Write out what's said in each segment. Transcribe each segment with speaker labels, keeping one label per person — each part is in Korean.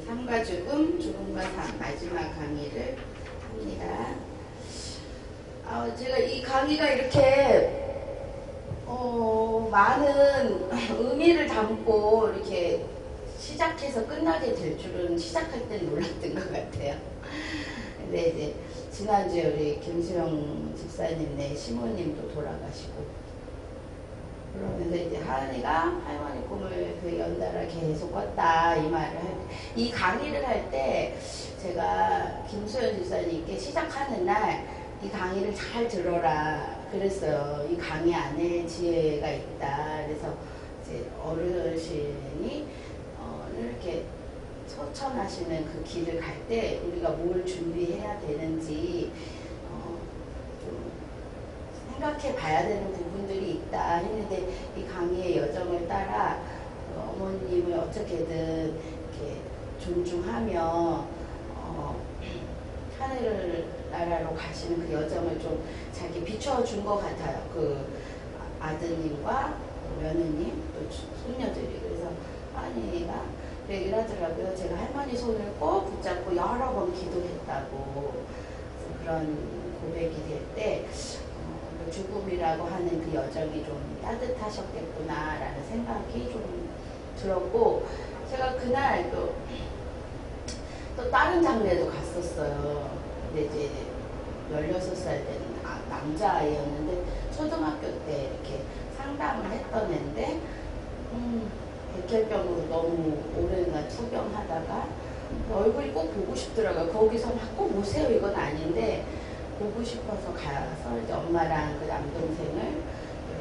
Speaker 1: 삶과 죽음, 죽음과 삶 마지막 강의를 합니다. 제가 이 강의가 이렇게 많은 의미를 담고 이렇게 시작해서 끝나게 될 줄은 시작할 땐 몰랐던 것 같아요. 근데 이제 지난주에 우리 김수영 집사님네 시모님도 돌아가시고 그러면서 이제 하은이가 할머니 꿈을 그 연달아 계속 꿨다 이 말을 이 강의를 할 때 제가 김수영 집사님께 시작하는 날 이 강의를 잘 들어라 그랬어요. 이 강의 안에 지혜가 있다. 그래서 이제 어르신이 이렇게 소천하시는 그 길을 갈 때 우리가 뭘 준비해야 되는지 좀 생각해 봐야 되는 부분들이 있다 했는데 이 강의의 여정을 따라 어머님을 어떻게든 이렇게 존중하며 하늘 나라로 가시는 그 여정을 좀 자기 비춰준 것 같아요. 그 아드님과 며느님 또 손녀들이. 그래서 할머니가 이러더라고요. 제가 할머니 손을 꼭 붙잡고 여러 번 기도했다고. 그런 고백이 될 때 죽음이라고 하는 그 여정이 좀 따뜻하셨겠구나라는 생각이 좀 들었고, 제가 그날 또 다른 장례도 갔었어요. 근데 이제 16살 되는 남자아이였는데 초등학교 때 이렇게 상담을 했던 애인데 백혈병으로 너무 오랜간 투병하다가 얼굴이 꼭 보고 싶더라고요. 거기서 막 꼭 오세요 이건 아닌데 보고 싶어서 가서 이제 엄마랑 그 남동생을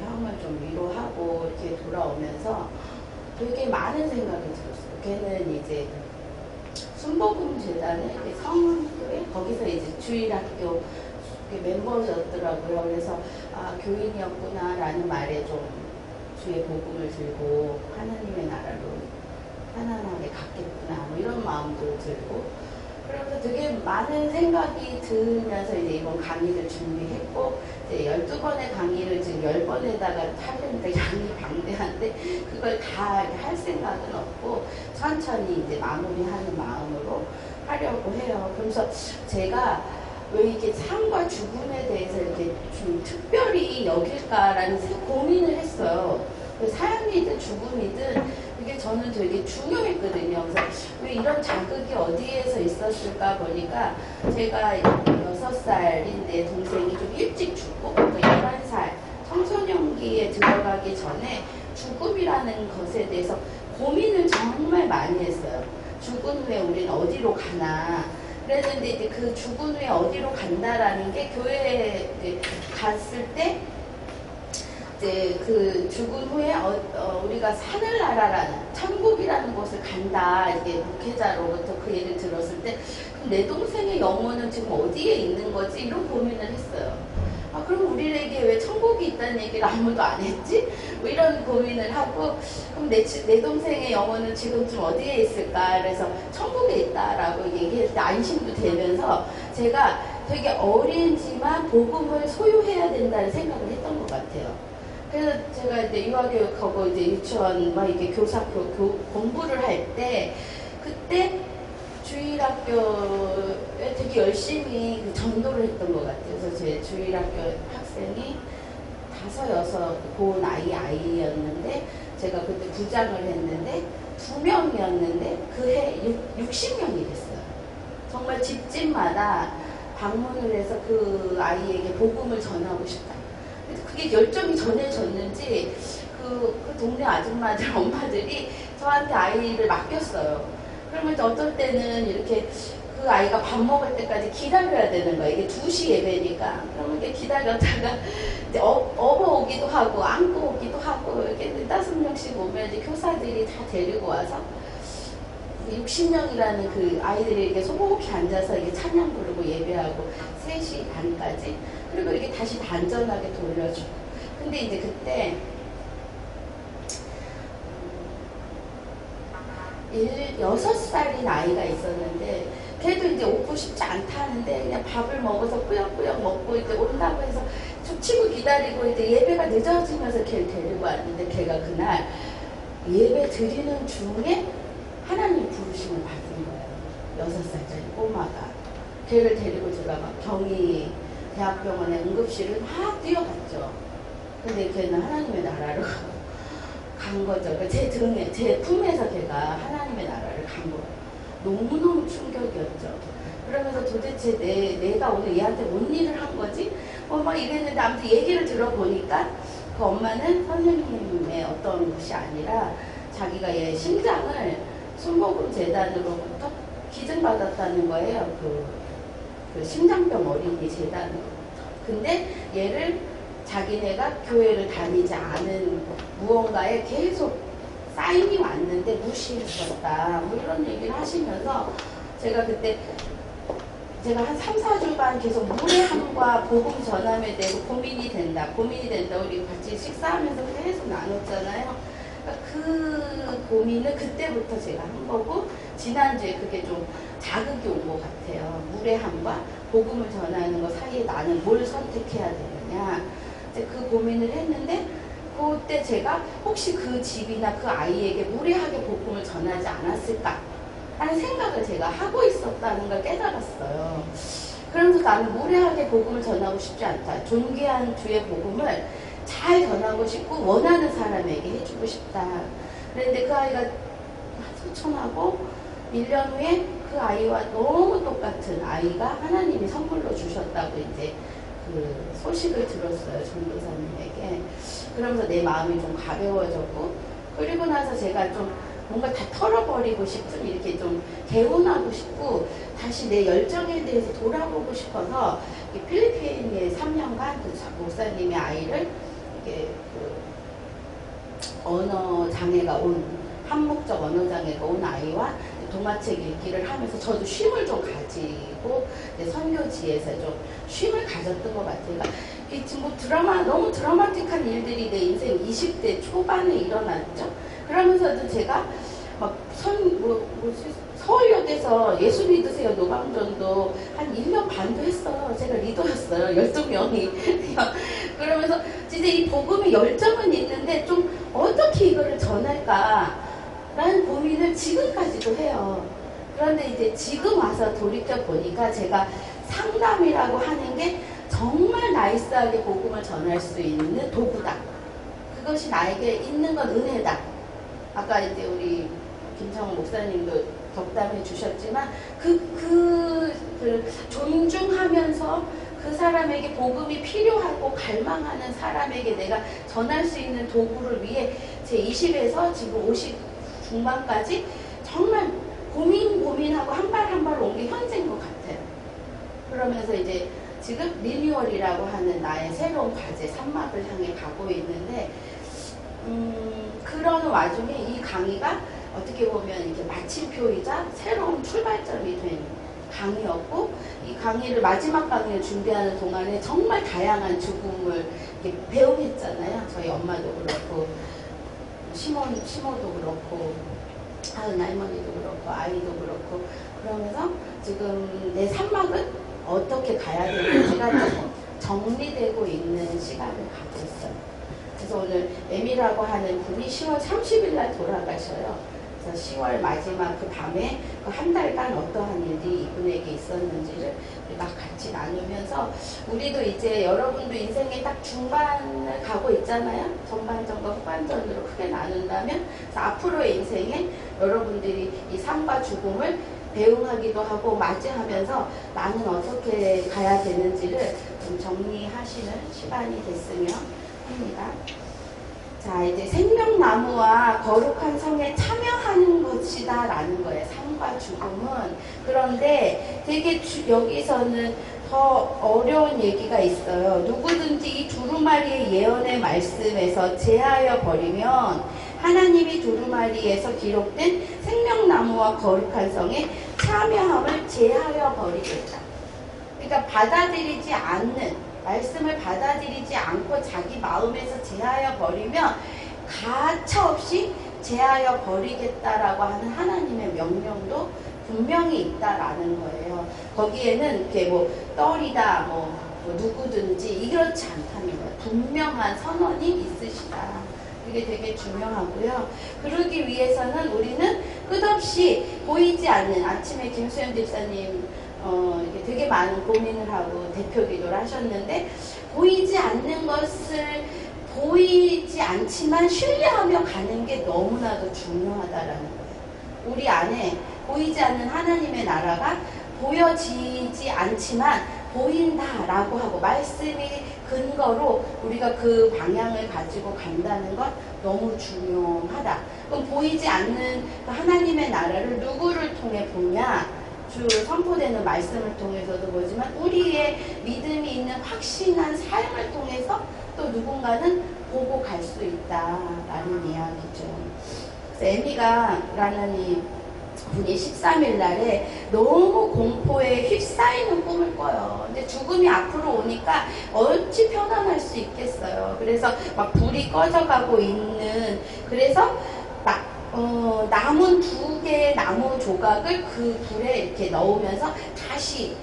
Speaker 1: 형을 좀 위로하고 이렇게 돌아오면서 되게 많은 생각이 들었어요. 걔는 이제 순복음 재단의 성교회 거기서 이제 주일학교 멤버였더라고요. 그래서 교인이었구나라는 말에 좀 주의 복음을 들고 하나님의 나라로 편안하게 갔겠구나 뭐 이런 마음도 들고, 그러면서 되게 많은 생각이 들면서 이제 이번 강의를 준비했고, 이제 12번의 강의를 지금 10번에다가 하려니까 양이 방대한데 그걸 다 할 생각은 없고 천천히 이제 마무리하는 마음으로 하려고 해요. 그래서 제가 왜 이게 삶과 죽음에 대해서 이렇게 좀 특별히 여길까라는 고민을 했어요. 삶이든 죽음이든 이게 저는 되게 중요했거든요. 그래서 왜 이런 자극이 어디에서 있었을까 보니까 제가 6살인데 동생이 좀 일찍 죽고 또 11살 청소년기에 들어가기 전에 죽음이라는 것에 대해서 고민을 정말 많이 했어요. 죽은 후에 우리는 어디로 가나. 그랬는데 이제 그 죽은 후에 어디로 간다라는 게 교회에 갔을 때 이제 그 죽은 후에 우리가 하늘나라라는 천국이라는 곳을 간다. 이게 목회자로부터 그 얘기를 들었을 때 그럼 내 동생의 영혼은 지금 어디에 있는 거지? 이런 고민을 했어요. 그럼 우리에게 왜 천국이 있다는 얘기를 아무도 안 했지? 뭐 이런 고민을 하고, 그럼 내 동생의 영혼은 지금쯤 어디에 있을까? 그래서 천국에 있다라고 얘기했을 때 안심도 되면서 제가 되게 어린지만 복음을 소유해야 된다는 생각을 했던 것 같아요. 그래서 제가 이제 유아교육하고 이제 유치원 막 이게 교사교 공부를 할 때 그때 주일학교에 되게 열심히 그 전도를 했던 것 같아요. 그래서 제 주일학교 학생이 5, 6 고은 아이였는데 제가 그때 부장을 했는데 2명이었는데 그 해 60명이 됐어요. 정말 집집마다 방문을 해서 그 아이에게 복음을 전하고 싶다. 그게 열정이 전해졌는지 그 동네 아줌마들 엄마들이 저한테 아이를 맡겼어요. 그러면 어떨 때는 이렇게 그 아이가 밥 먹을 때까지 기다려야 되는 거예요. 이게 2시 예배니까. 그러면 이렇게 기다렸다가 이제 업어 오기도 하고 안고 오기도 하고 이렇게 5명씩 오면 이제 교사들이 다 데리고 와서 60명이라는 그 아이들이 이렇게 소복히 앉아서 이게 찬양 부르고 예배하고 3시 반까지, 그리고 이렇게 다시 단전하게 돌려주고. 근데 이제 그때 6살인 아이가 있었는데 걔도 이제 오고 싶지 않다는데 그냥 밥을 먹어서 꾸역꾸역 먹고 이제 온다고 해서 좀 치고 기다리고 이제 예배가 늦어지면서 걔를 데리고 왔는데 걔가 그날 예배 드리는 중에 하나님 부르심을 받은 거예요. 6살짜리 꼬마가. 걔를 데리고 제가 막 경희 대학병원에 응급실을 막 뛰어갔죠. 근데 걔는 하나님의 나라로 간 거죠. 그러니까 제 등에, 제 품에서 걔가 하나님의 나라를 간 거예요. 너무너무 충격이었죠. 그러면서 도대체 내가 오늘 얘한테 뭔 일을 한 거지? 막 이랬는데 아무튼 얘기를 들어보니까 그 엄마는 선생님의 어떤 것이 아니라 자기가 얘 심장을 순복음 재단으로부터 기증받았다는 거예요. 그 심장병 어린이 재단으로. 근데 얘를 자기네가 교회를 다니지 않은 무언가에 계속 사인이 왔는데 무시했었다. 뭐 이런 얘기를 하시면서 제가 그때 제가 한 3, 4주간 계속 무례함과 복음 전함에 대해서 고민이 된다. 우리 같이 식사하면서 계속 나눴잖아요. 그러니까 그 고민을 그때부터 제가 한 거고 지난주에 그게 좀 자극이 온 것 같아요. 무례함과 복음을 전하는 것 사이에 나는 뭘 선택해야 되느냐. 이제 그 고민을 했는데 그때 제가 혹시 그 집이나 그 아이에게 무례하게 복음을 전하지 않았을까 하는 생각을 제가 하고 있었다는 걸 깨달았어요. 그러면서 나는 무례하게 복음을 전하고 싶지 않다. 존귀한 주의 복음을 잘 전하고 싶고 원하는 사람에게 해주고 싶다. 그런데 그 아이가 소천하고 1년 후에 그 아이와 너무 똑같은 아이가 하나님이 선물로 주셨다고 이제 그 소식을 들었어요. 전도사님에게. 그러면서 내 마음이 좀 가벼워졌고 그리고 나서 제가 좀 뭔가 다 털어버리고 싶은 이렇게 좀 개운하고 싶고 다시 내 열정에 대해서 돌아보고 싶어서 필리핀에 3년간 그 목사님의 아이를 이렇게 그 언어 장애가 온 한목적 언어 장애가 온 아이와 동화책 읽기를 하면서 저도 쉼을 좀 가지고 선교지에서 좀 쉼을 가졌던 것 같아요. 그러니까 지금 뭐 너무 드라마틱한 일들이 내 인생 20대 초반에 일어났죠. 그러면서도 제가 막 서울역에서 예수 믿으세요 노방전도 한 1년 반도 했어요. 제가 리더였어요. 12명이. 그러면서 진짜 이 복음의 열정은 있는데 좀 어떻게 이거를 전할까 라는 고민을 지금까지도 해요. 그런데 이제 지금 와서 돌이켜 보니까 제가 상담이라고 하는 게 정말 나이스하게 복음을 전할 수 있는 도구다. 그것이 나에게 있는 건 은혜다. 아까 이제 우리 김성훈 목사님도 덕담해 주셨지만 그 존중하면서 그 사람에게 복음이 필요하고 갈망하는 사람에게 내가 전할 수 있는 도구를 위해 제 20에서 지금 50 중반까지 정말 고민하고 한 발 한 발 온 게 현재인 것 같아요. 그러면서 이제 지금 리뉴얼이라고 하는 나의 새로운 과제 산막을 향해 가고 있는데 그런 와중에 이 강의가 어떻게 보면 이제 마침표이자 새로운 출발점이 된 강의였고 이 강의를 마지막 강의를 준비하는 동안에 정말 다양한 죽음을 이렇게 배웅했잖아요. 저희 엄마도 그렇고 시모도 그렇고 하은 할머니도 그렇고 아이도 그렇고 그러면서 지금 내 산막은 어떻게 가야 되는지가 좀 정리되고 있는 시간을 갖고 있어요. 그래서 오늘 에미라고 하는 분이 10월 30일 날 돌아가셔요. 그래서 10월 마지막 그 밤에 그 한 달간 어떠한 일이 이분에게 있었는지를 우리가 같이 나누면서 우리도 이제 여러분도 인생의 딱 중반을 가고 있잖아요. 전반전과 후반전으로 크게 나눈다면 그래서 앞으로의 인생에 여러분들이 이 삶과 죽음을 배웅하기도 하고 맞이하면서 나는 어떻게 가야 되는지를 좀 정리하시는 시간이 됐으면 합니다. 자, 이제 생명나무와 거룩한 성에 참여하는 것이다 라는 거예요. 삶과 죽음은. 그런데 되게 여기서는 더 어려운 얘기가 있어요. 누구든지 이 두루마리의 예언의 말씀에서 제하여 버리면 하나님이 두루마리에서 기록된 생명나무와 거룩한 성에 참여함을 제하여 버리겠다. 그러니까 받아들이지 않는 말씀을 받아들이지 않고 자기 마음에서 제하여 버리면 가차없이 제하여 버리겠다라고 하는 하나님의 명령도 분명히 있다라는 거예요. 거기에는 이렇게 뭐 떨이다, 뭐 누구든지 이렇지 않다는 거예요. 분명한 선언이 있으시다. 이게 되게 중요하고요. 그러기 위해서는 우리는 끝없이 보이지 않는, 아침에 김수현 집사님 이렇게 되게 많은 고민을 하고 대표 기도를 하셨는데, 보이지 않는 것을 보이지 않지만 신뢰하며 가는 게 너무나도 중요하다라는 거예요. 우리 안에 보이지 않는 하나님의 나라가 보여지지 않지만 보인다라고 하고 말씀이 근거로 우리가 그 방향을 가지고 간다는 것 너무 중요하다. 그럼 보이지 않는 그 하나님의 나라를 누구를 통해 보냐? 주 선포되는 말씀을 통해서도 보지만 우리의 믿음이 있는 확신한 삶을 통해서 또 누군가는 보고 갈 수 있다라는 이야기죠. 에미가라는 이 분이 13일 날에 너무 공포에 휩싸이는 꿈을 꿔요. 근데 죽음이 앞으로 오니까 어찌 편안할 수 있겠어요. 그래서 막 불이 꺼져가고 있는, 그래서 막 남은 2개의 나무 조각을 그 불에 이렇게 넣으면서 다시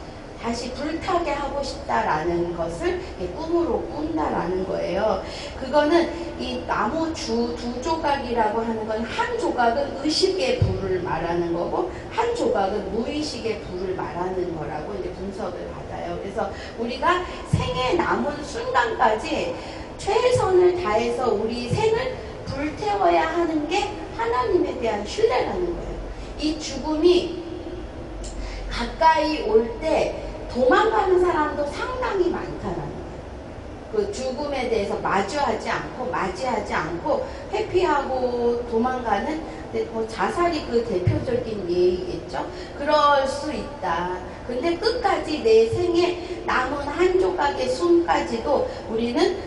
Speaker 1: 불타게 하고 싶다라는 것을 꿈으로 꾼다라는 거예요. 그거는 이 나무 두 조각이라고 하는 건 한 조각은 의식의 불을 말하는 거고 한 조각은 무의식의 불을 말하는 거라고 이제 분석을 받아요. 그래서 우리가 생에 남은 순간까지 최선을 다해서 우리 생을 불태워야 하는 게 하나님에 대한 신뢰라는 거예요. 이 죽음이 가까이 올 때 도망가는 사람도 상당히 많다라는 거예요. 그 죽음에 대해서 맞이하지 않고 회피하고 도망가는, 뭐 자살이 그 대표적인 예이겠죠. 그럴 수 있다. 근데 끝까지 내 생에 남은 한 조각의 숨까지도 우리는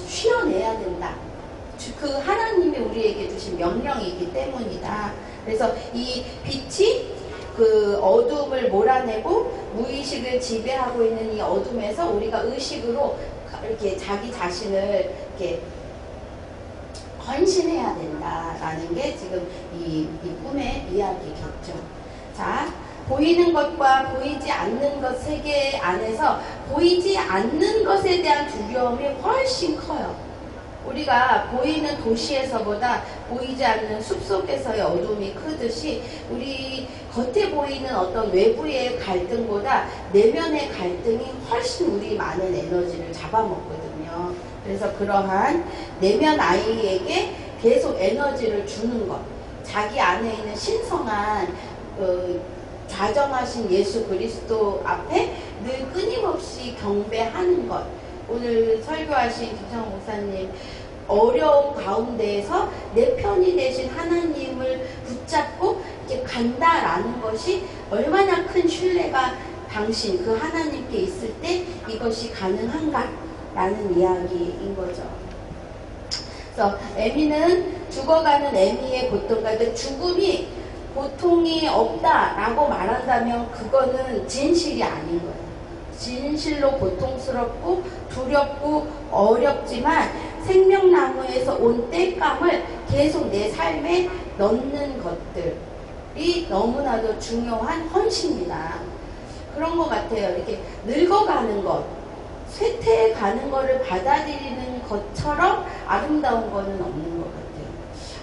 Speaker 1: 쉬어내야 된다. 그 하나님이 우리에게 주신 명령이기 때문이다. 그래서 이 빛이 그 어둠을 몰아내고 무의식을 지배하고 있는 이 어둠에서 우리가 의식으로 이렇게 자기 자신을 이렇게 헌신해야 된다라는 게 지금 이 꿈의 이야기겠죠. 자, 보이는 것과 보이지 않는 것 세계 안에서 보이지 않는 것에 대한 두려움이 훨씬 커요. 우리가 보이는 도시에서보다 보이지 않는 숲속에서의 어둠이 크듯이 우리 겉에 보이는 어떤 외부의 갈등보다 내면의 갈등이 훨씬 우리 많은 에너지를 잡아먹거든요. 그래서 그러한 내면 아이에게 계속 에너지를 주는 것, 자기 안에 있는 신성한 좌정하신 예수 그리스도 앞에 늘 끊임없이 경배하는 것. 오늘 설교하신 김성호 목사님, 어려운 가운데에서 내 편이 되신 하나님을 붙잡고 이렇게 간다라는 것이 얼마나 큰 신뢰가 당신 그 하나님께 있을 때 이것이 가능한가라는 이야기인 거죠. 그래서 에미는 죽어가는 에미의 고통과 그 죽음이 고통이 없다라고 말한다면 그거는 진실이 아닌 거예요. 진실로 고통스럽고 두렵고 어렵지만 생명나무에서 온 땔감을 계속 내 삶에 넣는 것들이 너무나도 중요한 헌신이다. 그런 것 같아요. 이렇게 늙어가는 것, 쇠퇴해가는 것을 받아들이는 것처럼 아름다운 거는 없는 것 같아요.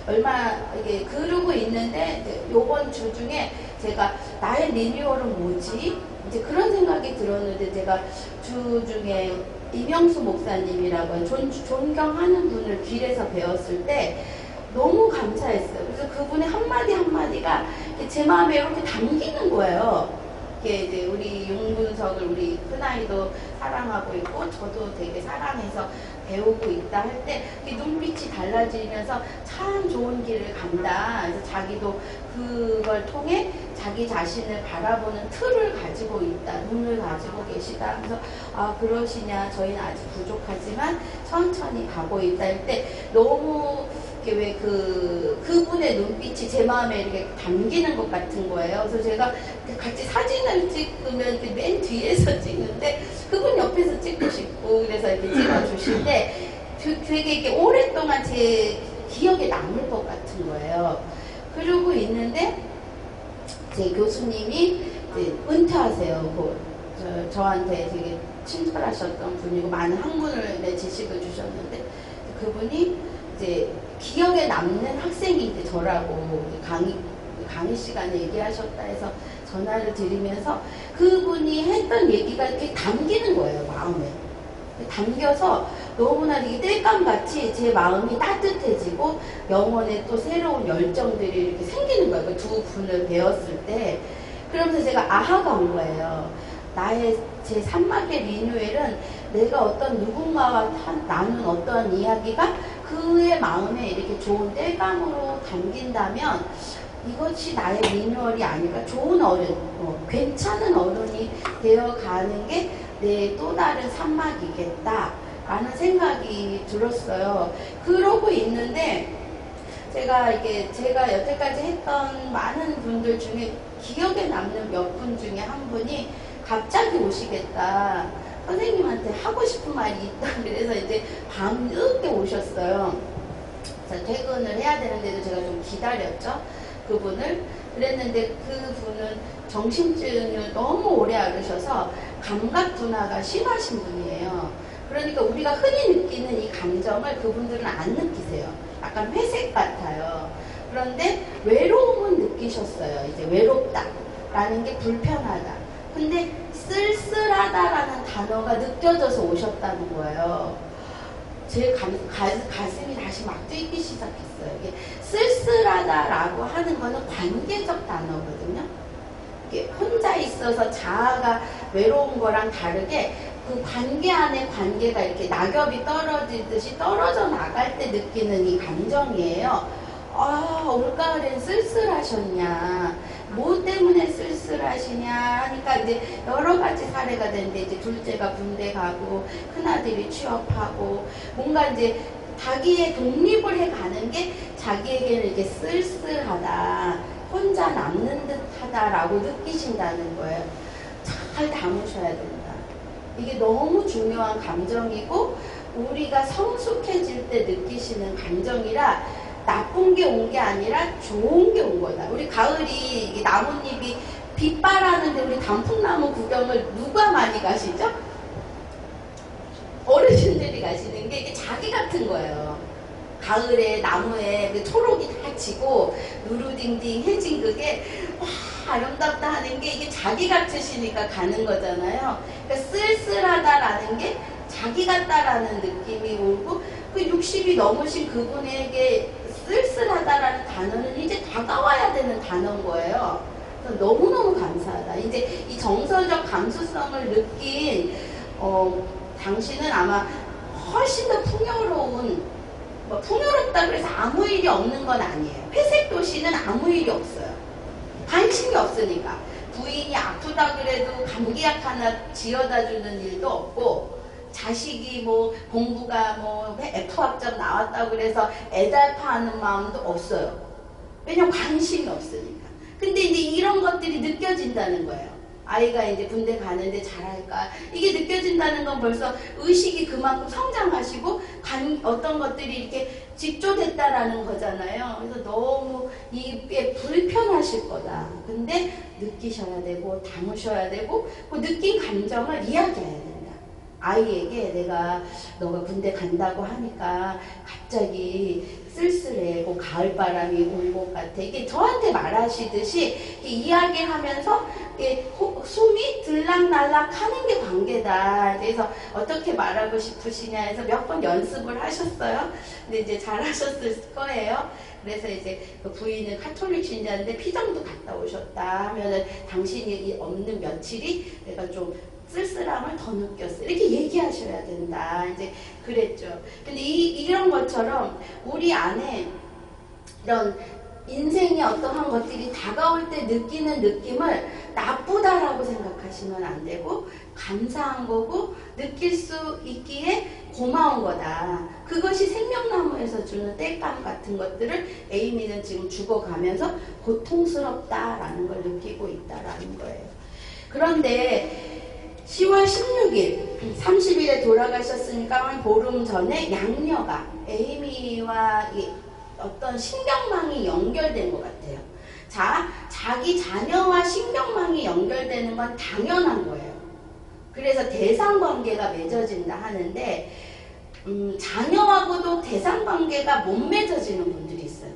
Speaker 1: 얼마 이게 그러고 있는데 요번 주 중에 제가 나의 리뉴얼은 뭐지? 이제 그런 생각이 들었는데 제가 주 중에 이명수 목사님이라고 존경하는 분을 길에서 배웠을 때 너무 감사했어요. 그래서 그분의 한마디 한마디가 제 마음에 이렇게 담기는 거예요. 이게 이제 우리 윤분석을 우리 큰아이도 사랑하고 있고 저도 되게 사랑해서 배우고 있다 할 때 눈빛이 달라지면서 참 좋은 길을 간다. 그래서 자기도 그걸 통해 자기 자신을 바라보는 틀을 가지고 있다. 눈을 가지고 계시다. 그래서 아 그러시냐. 저희는 아직 부족하지만 천천히 가고 있다 할 때 너무 왜 그분의 눈빛이 제 마음에 이렇게 담기는 것 같은 거예요. 그래서 제가 같이 사진을 찍으면 맨 뒤에서 찍는데 그분 옆에서 찍고 싶고 그래서 이렇게 찍어주실 때 되게 이렇게 오랫동안 제 기억에 남을 것 같은 거예요. 그러고 있는데 제 교수님이 이제 은퇴하세요. 저한테 되게 친절하셨던 분이고 많은 학문을 내 지식을 주셨는데 그분이 이제 기억에 남는 학생이 이제 저라고 강의 시간에 얘기하셨다 해서 전화를 드리면서 그분이 했던 얘기가 이렇게 담기는 거예요, 마음에. 담겨서 너무나 이게 땔감같이 제 마음이 따뜻해지고 영혼에 또 새로운 열정들이 이렇게 생기는 거예요. 두 분을 배웠을 때. 그러면서 제가 아하가 온 거예요. 나의 제 산막의 리뉴엘은 내가 어떤 누군가와 나눈 어떤 이야기가 그의 마음에 이렇게 좋은 땔감으로 담긴다면 이것이 나의 리뉴얼이 아닐까. 좋은 어른, 괜찮은 어른이 되어가는 게 내 또 다른 산막이겠다 라는 생각이 들었어요. 그러고 있는데 제가 여태까지 했던 많은 분들 중에 기억에 남는 몇 분 중에 한 분이 갑자기 오시겠다, 선생님한테 하고 싶은 말이 있다 그래서 이제 밤늦게 오셨어요. 퇴근을 해야 되는데도 제가 좀 기다렸죠, 그분을. 그랬는데 그분은 정신증을 너무 오래 앓으셔서 감각 둔화가 심하신 분이에요. 그러니까 우리가 흔히 느끼는 이 감정을 그분들은 안 느끼세요. 약간 회색 같아요. 그런데 외로움은 느끼셨어요. 이제 외롭다라는 게 불편하다. 근데 쓸쓸하다라는 단어가 느껴져서 오셨다는 거예요. 제 가슴이 다시 막 뛰기 시작했어요. 이게 쓸쓸하다라고 하는 거는 관계적 단어거든요. 이게 혼자 있어서 자아가 외로운 거랑 다르게 그 관계 안에 관계가 이렇게 낙엽이 떨어지듯이 떨어져 나갈 때 느끼는 이 감정이에요. 아, 올가을엔 쓸쓸하셨냐, 뭐 때문에 쓸쓸하시냐 하니까 이제 여러 가지 사례가 되는데, 이제 둘째가 군대 가고 큰아들이 취업하고 뭔가 이제 자기의 독립을 해 가는 게 자기에게는 이렇게 쓸쓸하다, 혼자 남는 듯 하다라고 느끼신다는 거예요. 잘 담으셔야 된다. 이게 너무 중요한 감정이고 우리가 성숙해질 때 느끼시는 감정이라 나쁜 게 온 게 아니라 좋은 게 온 거다. 우리 가을이 나뭇잎이 빛바라는데 우리 단풍나무 구경을 누가 많이 가시죠? 어르신들이 가시는 게 이게 자기 같은 거예요. 가을에 나무에 그 초록이 다 지고 누루딩딩해진 그게 와 아름답다 하는 게 이게 자기 같으시니까 가는 거잖아요. 그러니까 쓸쓸하다라는 게 자기 같다라는 느낌이 오고, 그 60이 넘으신 그분에게 쓸쓸하다라는 단어는 이제 다가와야 되는 단어인 거예요. 그래서 너무너무 감사하다. 이제 이 정서적 감수성을 느낀 당신은 아마 훨씬 더 풍요로운, 풍요롭다 그래서 아무 일이 없는 건 아니에요. 회색 도시는 아무 일이 없어요. 관심이 없으니까. 부인이 아프다 그래도 감기약 하나 지어다 주는 일도 없고, 자식이 뭐 공부가 뭐 F학점 나왔다고 그래서 애달파하는 마음도 없어요. 왜냐면 관심이 없으니까. 근데 이제 이런 것들이 느껴진다는 거예요. 아이가 이제 군대 가는데 잘할까, 이게 느껴진다는 건 벌써 의식이 그만큼 성장하시고 어떤 것들이 이렇게 직조됐다라는 거잖아요. 그래서 너무 이게 불편하실 거다. 근데 느끼셔야 되고 담으셔야 되고 그 느낀 감정을 이야기해야 된다. 아이에게 너가 군대 간다고 하니까 갑자기 쓸쓸해, 뭐 가을바람이 온 것 같아, 이게 저한테 말하시듯이 이야기를 하면서 숨이 들락날락 하는 게 관계다. 그래서 어떻게 말하고 싶으시냐 해서 몇 번 연습을 하셨어요. 근데 이제 잘하셨을 거예요. 그래서 이제 그 부인은 카톨릭 신자인데 피정도 갔다 오셨다 하면은 당신이 없는 며칠이 내가 좀 쓸쓸함을 더 느꼈어, 이렇게 얘기하셔야 된다. 이제 그랬죠. 근데 이런 것처럼 우리 안에 이런 인생의 어떠한 것들이 다가올 때 느끼는 느낌을 나쁘다라고 생각하시면 안 되고, 감사한 거고 느낄 수 있기에 고마운 거다. 그것이 생명나무에서 주는 땔감 같은 것들을 에이미는 지금 죽어가면서 고통스럽다라는 걸 느끼고 있다라는 거예요. 그런데 10월 16일 30일에 돌아가셨으니까 한 보름 전에 양녀가 에이미와 어떤 신경망이 연결된 것 같아요. 자기 자녀와 신경망이 연결되는 건 당연한 거예요. 그래서 대상관계가 맺어진다 하는데 자녀하고도 대상관계가 못 맺어지는 분들이 있어요.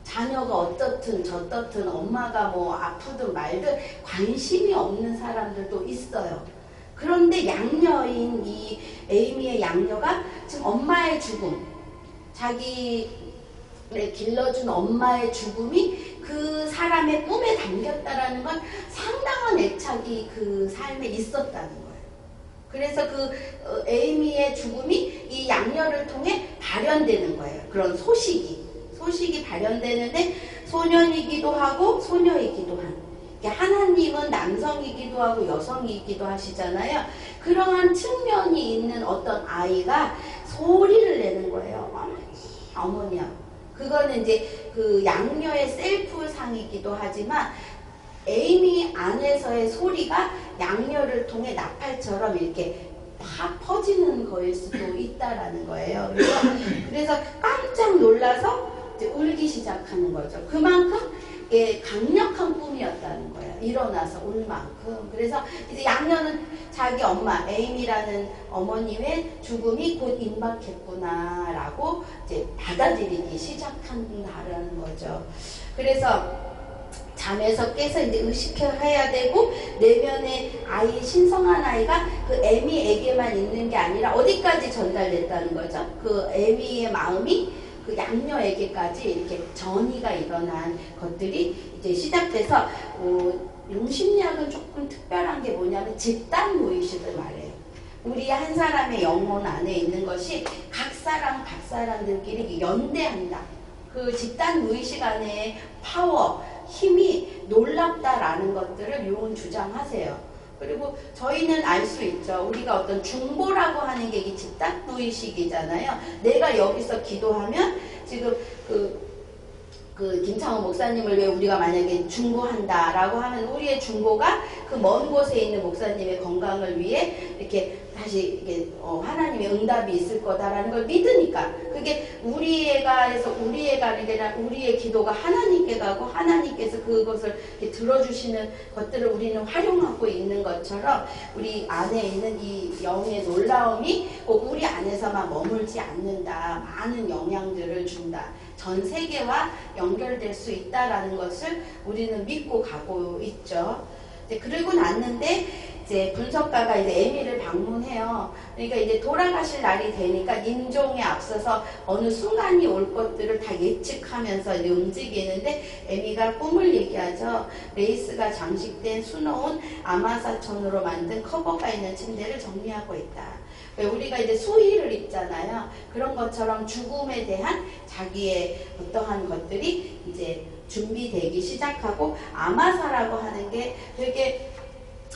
Speaker 1: 자녀가 어떻든 저떻든 엄마가 뭐 아프든 말든 관심이 없는 사람들도 있어요. 그런데 양녀인 이 에이미의 양녀가 지금 엄마의 죽음, 자기를 길러준 엄마의 죽음이 그 사람의 꿈에 담겼다라는 건 상당한 애착이 그 삶에 있었다는 거예요. 그래서 그 에이미의 죽음이 이 양녀를 통해 발현되는 거예요. 그런 소식이 발현되는데 소년이기도 하고 소녀이기도 한. 하나님은 남성이기도 하고 여성이기도 하시잖아요. 그러한 측면이 있는 어떤 아이가 소리를 내는 거예요. 어머니야. 그거는 이제 그 양녀의 셀프상이기도 하지만 에이미 안에서의 소리가 양녀를 통해 나팔처럼 이렇게 팍 퍼지는 거일 수도 있다라는 거예요. 그래서 깜짝 놀라서 이제 울기 시작하는 거죠. 그만큼 강력한 꿈이었다는 거예요. 일어나서 울 만큼. 그래서 이제 양녀는 자기 엄마 에이미라는 어머님의 죽음이 곧 임박했구나라고 이제 받아들이기 시작한다라는 거죠. 그래서 잠에서 깨서 이제 의식해야 되고 내면의 아이, 신성한 아이가 그 에미에게만 있는 게 아니라 어디까지 전달됐다는 거죠. 그 에미의 마음이 그 양녀에게까지 이렇게 전이가 일어난 것들이 이제 시작돼서 용심리학은 조금 특별한 게 뭐냐면 집단 무의식을 말해요. 우리 한 사람의 영혼 안에 있는 것이 각 사람들끼리 연대한다. 그 집단 무의식 안에 파워, 힘이 놀랍다라는 것들을 용은 주장하세요. 그리고 저희는 알 수 있죠. 우리가 어떤 중보라고 하는 게 이 집단 무의식이잖아요. 내가 여기서 기도하면 지금 그 김창호 목사님을 왜 우리가 만약에 중보한다라고 하면 우리의 중보가 그 먼 곳에 있는 목사님의 건강을 위해 이렇게 다시 이게 하나님의 응답이 있을 거다라는 걸 믿으니까 그게 우리의 애가 아니라 우리의 기도가 하나님께 가고 하나님께서 그것을 이렇게 들어주시는 것들을 우리는 활용하고 있는 것처럼 우리 안에 있는 이 영의 놀라움이 꼭 우리 안에서만 머물지 않는다. 많은 영향들을 준다. 전 세계와 연결될 수 있다라는 것을 우리는 믿고 가고 있죠. 그러고 났는데 이제 분석가가 이제 에미를 방문해요. 그러니까 이제 돌아가실 날이 되니까 인종에 앞서서 어느 순간이 올 것들을 다 예측하면서 이제 움직이는데 에미가 꿈을 얘기하죠. 레이스가 장식된 수놓은 아마사천으로 만든 커버가 있는 침대를 정리하고 있다. 우리가 이제 수의를 입잖아요. 그런 것처럼 죽음에 대한 자기의 어떠한 것들이 이제 준비되기 시작하고 아마사라고 하는 게 되게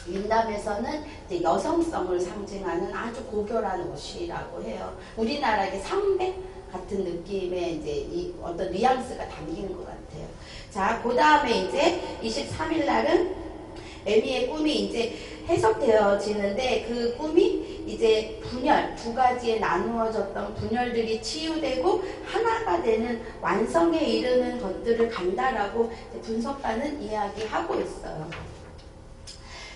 Speaker 1: 민담에서는 이제 여성성을 상징하는 아주 고결한 옷이라고 해요. 우리나라의 삼백 같은 느낌의 이제 이 어떤 뉘앙스가 담기는 것 같아요. 자, 그 다음에 이제 23일 날은 에미의 꿈이 이제 해석되어지는데 그 꿈이 이제 분열, 두 가지에 나누어졌던 분열들이 치유되고 하나가 되는 완성에 이르는 것들을 간다라고 분석가는 이야기하고 있어요.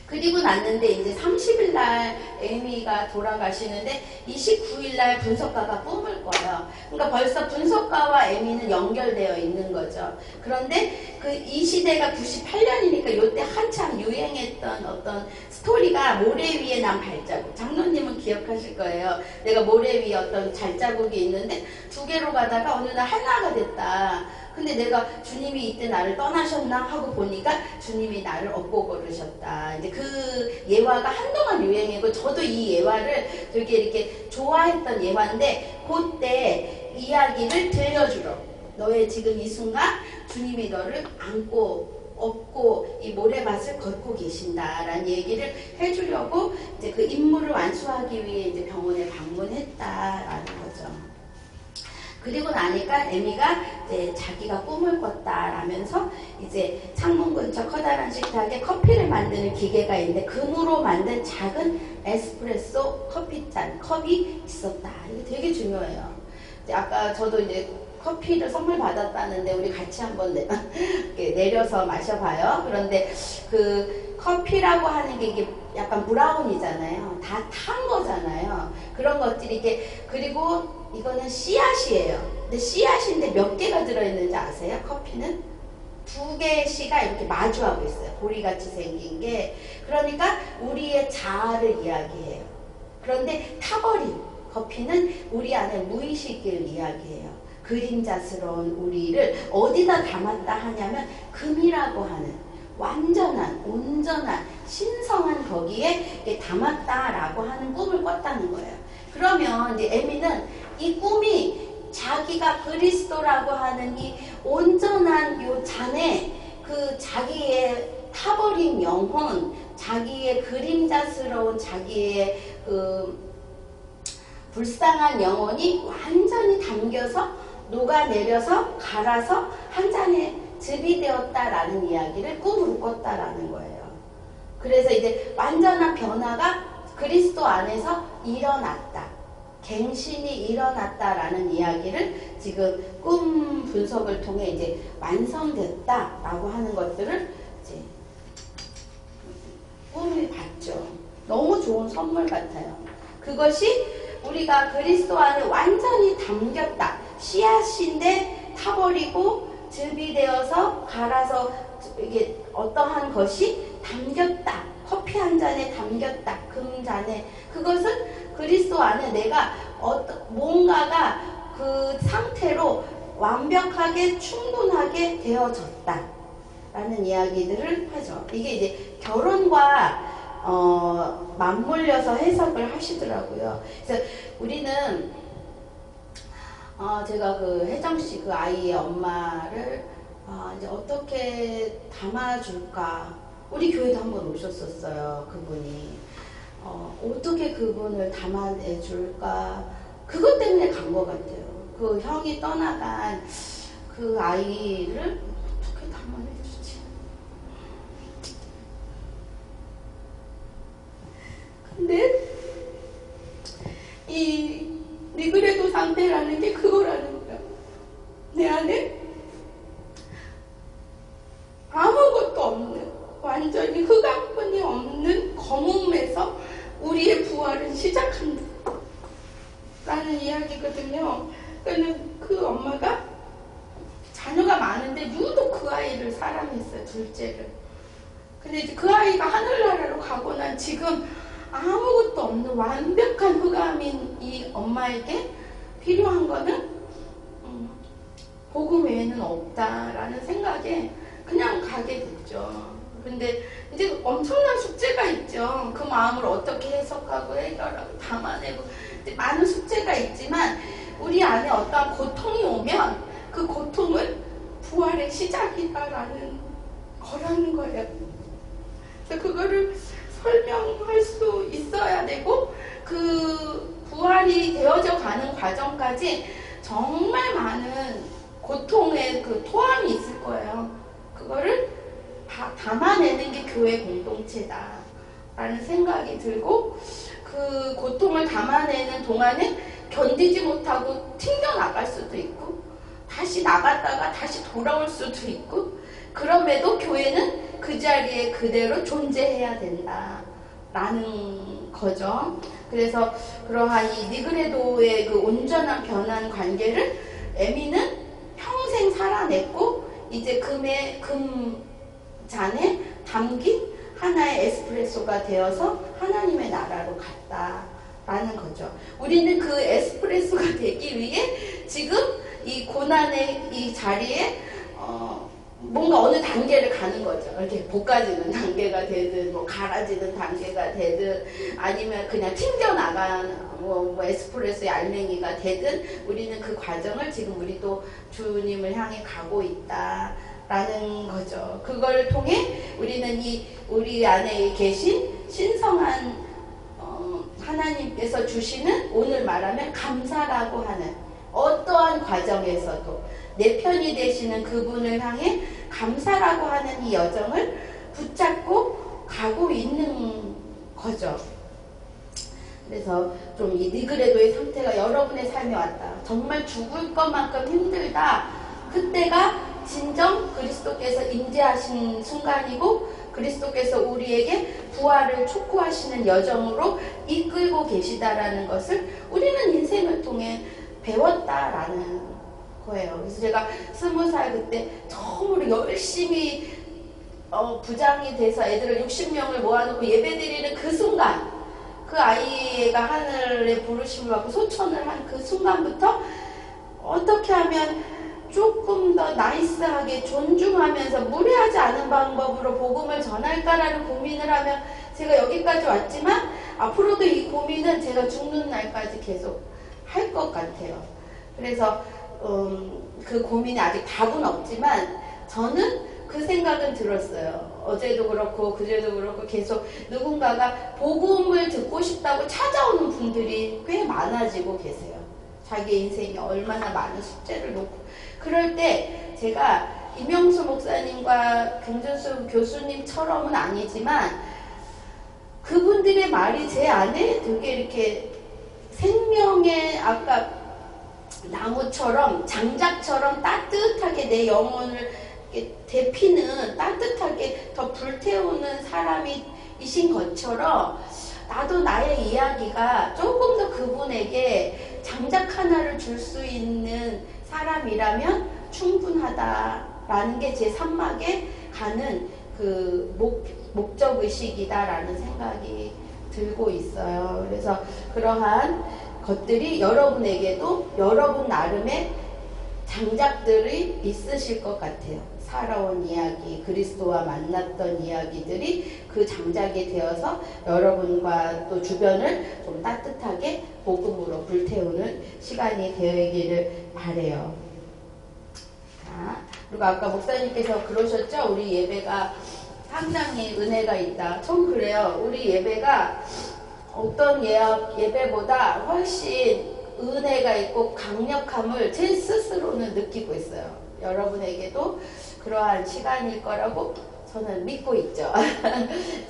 Speaker 1: 그리고 났는데 이제 30일 날 에이미가 돌아가시는데 29일 날 분석가가 꿈을 꿔요. 그러니까 벌써 분석가와 에이미는 연결되어 있는 거죠. 그런데 그 이 시대가 98년이니까 이때 한참 유행했던 어떤 스토리가 모래 위에 난 발자국. 장로님은 기억하실 거예요. 내가 모래 위에 어떤 발자국이 있는데 두 개로 가다가 어느 날 하나가 됐다. 근데 내가 주님이 이때 나를 떠나셨나 하고 보니까 주님이 나를 업고 걸으셨다. 이제 그 예화가 한동안 유행이고 저도 이 예화를 되게 이렇게 좋아했던 예화인데 그때 이야기를 들려주러 너의 지금 이 순간 주님이 너를 안고 업고 이 모래밭을 걷고 계신다라는 얘기를 해주려고 이제 그 임무를 완수하기 위해 이제 병원에 방문했다라는 거죠. 그리고 나니까 에미가 이제 자기가 꿈을 꿨다라면서 이제 창문 근처 커다란 식탁에 커피를 만드는 기계가 있는데 금으로 만든 작은 에스프레소 커피잔 컵이 있었다. 이게 되게 중요해요. 이제 아까 저도 이제 커피를 선물 받았다는데 우리 같이 한번 내려서 마셔봐요. 그런데 그 커피라고 하는 게 이게 약간 브라운이잖아요. 다 탄 거잖아요. 그런 것들이 이게 그리고 이거는 씨앗이에요. 근데 씨앗인데 몇 개가 들어있는지 아세요? 커피는? 2개의 씨가 이렇게 마주하고 있어요. 보리같이 생긴 게. 그러니까 우리의 자아를 이야기해요. 그런데 타버린 커피는 우리 안에 무의식을 이야기해요. 그림자스러운 우리를 어디다 담았다 하냐면 금이라고 하는 완전한, 온전한, 신성한 거기에 담았다라고 하는 꿈을 꿨다는 거예요. 그러면 이제 에미는 이 꿈이 자기가 그리스도라고 하는 이 온전한 요 잔에 그 자기의 타버린 영혼, 자기의 그림자스러운 자기의 그 불쌍한 영혼이 완전히 담겨서 녹아내려서 갈아서 한 잔에 즙이 되었다라는 이야기를 꿈으로 꿨다라는 거예요. 그래서 이제 완전한 변화가 그리스도 안에서 일어났다. 갱신이 일어났다라는 이야기를 지금 꿈 분석을 통해 이제 완성됐다라고 하는 것들을 이제 꿈을 봤죠. 너무 좋은 선물 같아요. 그것이 우리가 그리스도 안에 완전히 담겼다. 씨앗인데 타버리고 즙이 되어서 갈아서 이게 어떠한 것이 담겼다. 커피 한 잔에 담겼다. 금잔에. 그것은 그리스도 안에 내가 뭔가가 그 상태로 완벽하게 충분하게 되어졌다. 라는 이야기들을 하죠. 이게 이제 결혼과 맞물려서 해석을 하시더라고요. 그래서 우리는 제가 그 혜정씨 그 아이의 엄마를 이제 어떻게 담아줄까. 우리 교회도 한번 오셨었어요. 그분이. 어떻게 그분을 담아내줄까. 그것 때문에 간 것 같아요. 그 형이 떠나간 그 아이를 어떻게 담아내주지. 근데 이 니그레도 상태라는 게 그거라는 거야. 내 안에 아무것도 없는, 완전히 흑암뿐이 없는 검음에서 우리의 부활은 시작한다 라는 이야기거든요. 그 엄마가 자녀가 많은데 유독 그 아이를 사랑했어요. 둘째를. 근데 이제 그 아이가 하늘나라로 가고 난 지금 아무것도 없는 완벽한 흑암인 이 엄마에게 필요한 거는 복음 외에는 없다라는 생각에 그냥 가게 됐죠. 근데 이제 엄청난 숙제가 있죠. 그 마음을 어떻게 해석하고 해결하고 담아내고 많은 숙제가 있지만 우리 안에 어떠한 고통이 오면 그 고통은 부활의 시작이다라는 거라는 거예요. 그래서 그거를 설명할 수 있어야 되고 그 부활이 되어져 가는 과정까지 정말 많은 고통의 그 토함이 있을 거예요. 그거를 담아내는 게 교회 공동체다 라는 생각이 들고 그 고통을 담아내는 동안에 견디지 못하고 튕겨나갈 수도 있고 다시 나갔다가 다시 돌아올 수도 있고 그럼에도 교회는 그 자리에 그대로 존재해야 된다 라는 거죠. 그래서 그러한 이 니그레도의 그 온전한 변한 관계를 에미는 평생 살아냈고 이제 금잔에 담긴 하나의 에스프레소가 되어서 하나님의 나라로 갔다라는 거죠. 우리는 그 에스프레소가 되기 위해 지금 이 고난의 이 자리에 뭔가 어느 단계를 가는 거죠. 이렇게 볶아지는 단계가 되든 뭐 갈아지는 단계가 되든 아니면 그냥 튕겨나간 뭐 에스프레소의 알맹이가 되든 우리는 그 과정을 지금 우리도 주님을 향해 가고 있다라는 거죠. 그걸 통해 우리는 우리 안에 계신 신성한 하나님께서 주시는 오늘 말하면 감사라고 하는 어떠한 과정에서도 내 편이 되시는 그분을 향해 감사라고 하는 이 여정을 붙잡고 가고 있는 거죠. 그래서 좀 이 니그레도의 상태가 여러분의 삶에 왔다. 정말 죽을 것만큼 힘들다. 그때가 진정 그리스도께서 임재하신 순간이고 그리스도께서 우리에게 부활을 촉구하시는 여정으로 이끌고 계시다라는 것을 우리는 인생을 통해 배웠다라는 않고 해요. 그래서 제가 20살 그때 처음으로 열심히 부장이 돼서 애들을 60명을 모아놓고 예배드리는 그 순간, 그 아이가 하늘의 부르심을 받고 소천을 한 그 순간부터 어떻게 하면 조금 더 나이스하게 존중하면서 무례하지 않은 방법으로 복음을 전할까라는 고민을 하며 제가 여기까지 왔지만 앞으로도 이 고민은 제가 죽는 날까지 계속 할 것 같아요. 그래서 그 고민에 아직 답은 없지만 저는 그 생각은 들었어요. 어제도 그렇고 그제도 그렇고 계속 누군가가 복음을 듣고 싶다고 찾아오는 분들이 꽤 많아지고 계세요. 자기 인생에 얼마나 많은 숙제를 놓고. 그럴 때 제가 이명수 목사님과 김준수 교수님처럼은 아니지만 그분들의 말이 제 안에 되게 이렇게 생명의 아까 나무처럼 장작처럼 따뜻하게 내 영혼을 데피는 따뜻하게 더 불태우는 사람이신 것처럼 나도 나의 이야기가 조금 더 그분에게 장작 하나를 줄 수 있는 사람이라면 충분하다라는 게 제 산막에 가는 그 목적의식이다라는 생각이 들고 있어요. 그래서 그러한 것들이 여러분에게도 여러분 나름의 장작들이 있으실 것 같아요. 살아온 이야기, 그리스도와 만났던 이야기들이 그 장작이 되어서 여러분과 또 주변을 좀 따뜻하게 복음으로 불태우는 시간이 되기를 바라요. 자, 그리고 아까 목사님께서 그러셨죠? 우리 예배가 상당히 은혜가 있다. 전 그래요. 우리 예배가 어떤 예배보다 훨씬 은혜가 있고 강력함을 제 스스로는 느끼고 있어요. 여러분에게도 그러한 시간일 거라고 저는 믿고 있죠.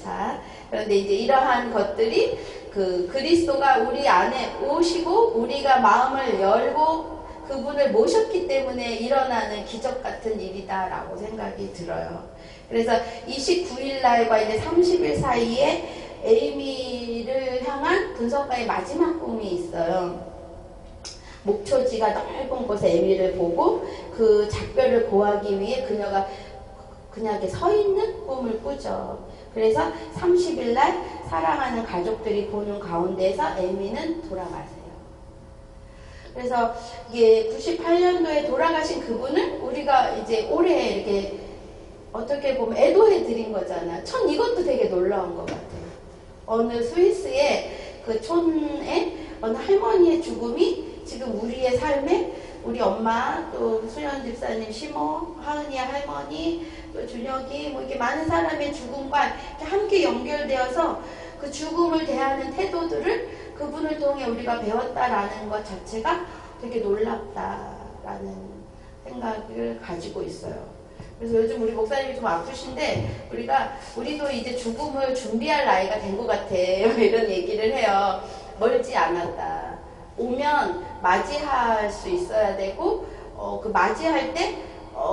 Speaker 1: 자, 그런데 이제 이러한 것들이 그 그리스도가 우리 안에 오시고 우리가 마음을 열고 그분을 모셨기 때문에 일어나는 기적 같은 일이다라고 생각이 들어요. 그래서 29일 날과 이제 30일 사이에 에이미를 향한 분석가의 마지막 꿈이 있어요. 목초지가 넓은 곳에 에미를 보고 그 작별을 고하기 위해 그녀가 그냥 이렇게 서 있는 꿈을 꾸죠. 그래서 30일 날 사랑하는 가족들이 보는 가운데서 에미는 돌아가세요. 그래서 이게 98년도에 돌아가신 그분을 우리가 이제 올해 이렇게 어떻게 보면 애도해 드린 거잖아요. 전 이것도 되게 놀라운 것 같아요. 어느 스위스의 그 촌에 어느 할머니의 죽음이 지금 우리의 삶에 우리 엄마 또 수연 집사님 시모 하은이야 할머니 또 준혁이 뭐 이렇게 많은 사람의 죽음과 이렇게 함께 연결되어서 그 죽음을 대하는 태도들을 그분을 통해 우리가 배웠다라는 것 자체가 되게 놀랍다라는 생각을 가지고 있어요. 그래서 요즘 우리 목사님이 좀 아프신데 우리도 이제 죽음을 준비할 나이가 된 것 같아 이런 얘기를 해요. 멀지 않았다. 오면 맞이할 수 있어야 되고 그 맞이할 때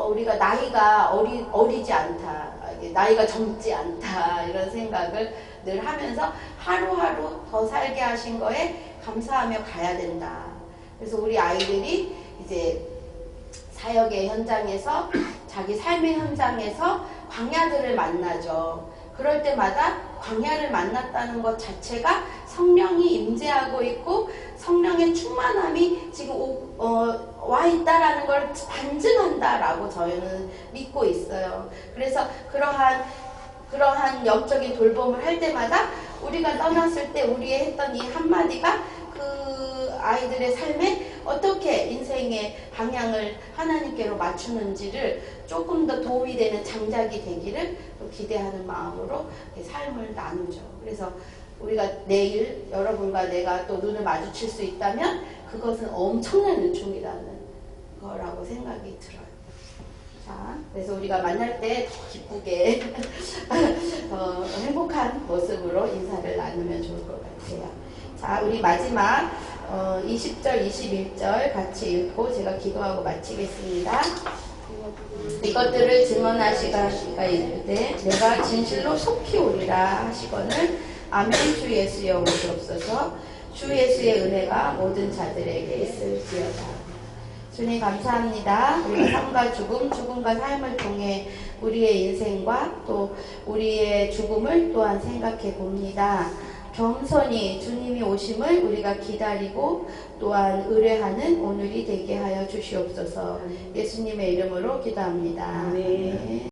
Speaker 1: 우리가 나이가 어리지 않다, 나이가 젊지 않다 이런 생각을 늘 하면서 하루하루 더 살게 하신 거에 감사하며 가야 된다. 그래서 우리 아이들이 이제 사역의 현장에서 자기 삶의 현장에서 광야들을 만나죠. 그럴 때마다 광야를 만났다는 것 자체가 성령이 임재하고 있고 성령의 충만함이 지금 와 있다라는 걸 반증한다라고 저희는 믿고 있어요. 그래서 그러한 영적인 돌봄을 할 때마다 우리가 떠났을 때 우리의 했던 이 한마디가 그 아이들의 삶에 어떻게 인생의 방향을 하나님께로 맞추는지를 조금 더 도움이 되는 장작이 되기를 기대하는 마음으로 삶을 나누죠. 그래서 우리가 내일 여러분과 내가 또 눈을 마주칠 수 있다면 그것은 엄청난 은총이라는 거라고 생각이 들어요. 자, 그래서 우리가 만날 때 더 기쁘게 더 행복한 모습으로 인사를 나누면 좋을 것 같아요. 자, 우리 마지막 20절, 21절 같이 읽고 제가 기도하고 마치겠습니다. 이것들을 증언하시가 이르되 내가 진실로 속히 오리라 하시거늘 아멘. 주 예수여 오시옵소서. 주 예수의 은혜가 모든 자들에게 있을지어다. 주님 감사합니다. 우리가 삶과 죽음, 죽음과 삶을 통해 우리의 인생과 또 우리의 죽음을 또한 생각해 봅니다. 겸손히 주님이 오심을 우리가 기다리고 또한 의뢰하는 오늘이 되게 하여 주시옵소서. 예수님의 이름으로 기도합니다.
Speaker 2: 아멘.
Speaker 1: 아멘.